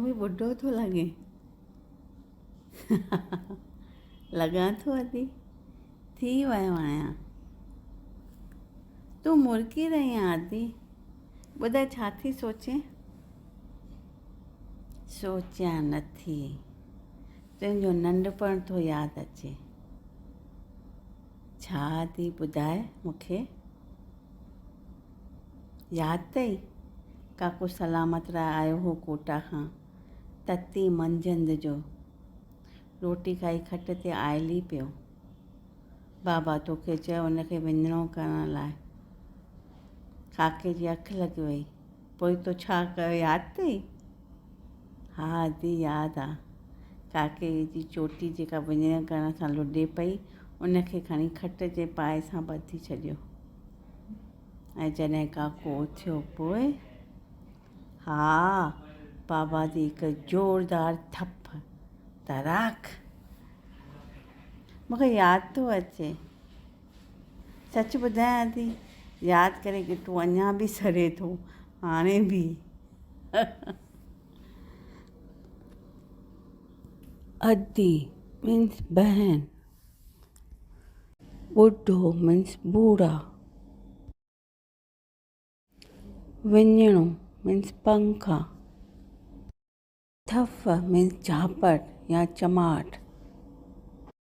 भी बुढ़ो थो लॻे। लॻां थो अदी थी वियो आहियां। तूं मुर्की रही आहे आदि। ॿुधाए छा थी सोचें? सोचियां नथी, तुंहिंजो नंढपण थो यादि अचे। छा थी ॿुधाए मूंखे? यादि अथई काको सलामत राय आयो हो कोटा खां, तती मंझंदि जो। रोटी खाई खट ते आयली पियो। बाबा तोखे चयो उनखे विञिणो करण लाइ। काके जी अखि लॻी वई। पोइ तो छा कयो यादि अथई? हा अदी यादि आहे। काके जी चोटी जेका विञिणण करण सां लुॾे पई, उनखे खणी खट जे पाए सां ॿधी छॾियो। ऐं जॾहिं काको उथियो पोइ, हा, बाबा जी हिकु ज़ोरदार थप, तराक। मूंखे यादि थो अचे। सच ॿुधायां थी, यादि करे गिटू अञा बि सड़े थो, हाणे बि। अदी मीन्स बहन, ॿुढो मीन्स बूढ़ा, विञिणो मीन्स पंखा, थफ मीन्स झापट या चमाट,